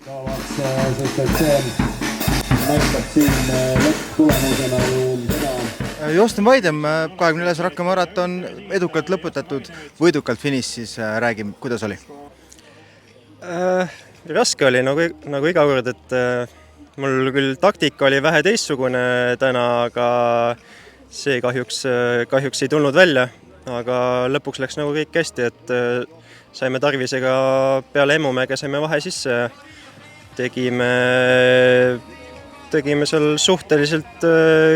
Sest et see näitab siin lõpptulemusena ju seda. Josten Vaidem, 24 Rakvere maraton, edukalt lõpetatud, võidukalt finiš, siis räägime, kuidas oli? Raske oli nagu iga kord, et mul küll taktika oli vähe teistsugune täna, aga see kahjuks ei tulnud välja, aga lõpuks läks nagu kõik hästi, et saime Tarvisega peale Emumäge saime vahe sisse ja tegime seal suhteliselt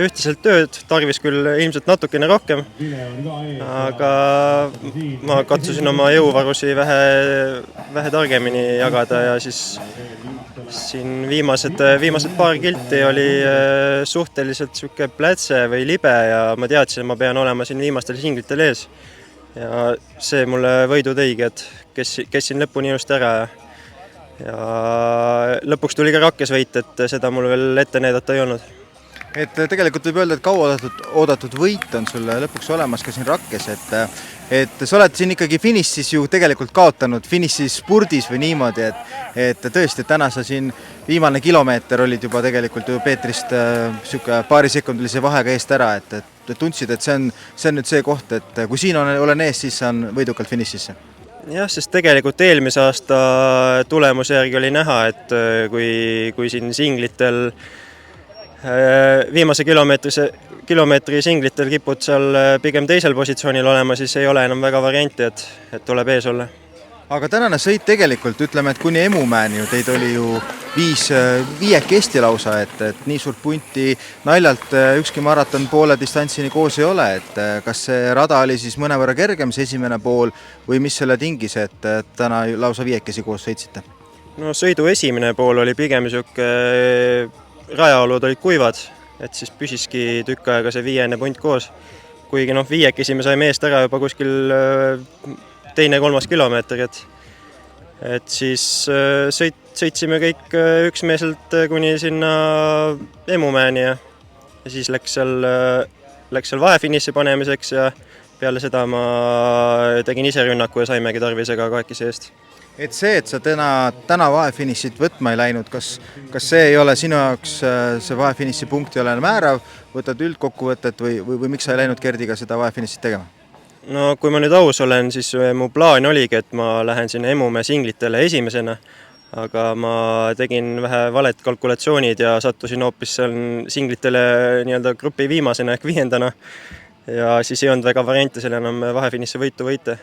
ühteselt tööd, Tarvis küll ilmselt natukene rohkem, aga ma katsusin oma jõuvarusi vähe targemini jagada ja siis siin viimased paar kilti oli suhteliselt siuke plätse või libe ja ma teadsin, et ma pean olema siin viimastel singlitel ees. Ja see mulle võidu tõigi, et kessin lõpuni ilusti ära ja lõpuks tuli ka Rakkes võit, et seda mul veel ette näidata ei olnud. Et tegelikult võib öelda, et kaua oodatud võit on sulle lõpuks olemas ka siin Rakkes, et sa oled siin ikkagi finišis ju tegelikult kaotanud, finišis spurdis või niimoodi, et tõesti, täna sa siin viimane kilomeeter olid juba tegelikult ju Peetrist paarisekundilise vahega eest ära, et tundsid, et see on nüüd see koht, et kui siin olen ees, siis saan võidukalt finišisse. Jah, sest tegelikult eelmise aasta tulemuse järgi oli näha, et kui siin singlitel viimase kilomeetri singlitel kipud seal pigem teisel positsioonil olema, siis ei ole enam väga varianti, et tuleb ees olla. Aga tänane sõit tegelikult, ütleme, et kuni Emumäeni ju teid oli ju viiekesti lausa, et nii suurt punti naljalt ükski maraton poole distantsini koos ei ole, et kas see rada oli siis mõnevõrra kergem see esimene pool või mis selle tingis, et täna lausa viiekesi koos sõitsite? No sõidu esimene pool oli pigem siuke rajaolud olid kuivad, et siis püsiski tükk aega see viiene punt koos. Kuigi viiekesi me saime eest ära juba kuskil teine-kolmas kilomeeter, et siis sõitsime kõik üksmeelselt kuni sinna Emumäeni ja siis läks seal vahefiniši panemiseks ja peale seda ma tegin ise rünnaku ja saimegi Tarvisega kahekesi eest. Et see, et sa täna vahefinišit võtma ei läinud, kas see ei ole sinu jaoks, see vahefiniši punkt ei ole määrav, võtad üldkokkuvõtet või miks sa ei läinud Gerdiga seda vahefinišit tegema? No kui ma nüüd aus olen, siis mu plaan oligi, et ma lähen sinna Emumäe singlitele esimesena, aga ma tegin vähe valed kalkulatsioonid ja sattusin hoopis seal singlitele nii-öelda grupi viimasena ehk viiendana ja siis ei olnud väga variante seal enam vahefiniši võitu võita.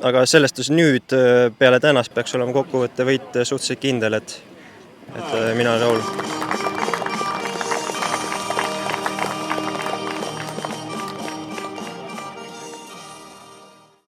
Aga sellest nüüd peale tänast peaks olema kokkuvõtte võit suhteliselt kindel, et mina olen rahul.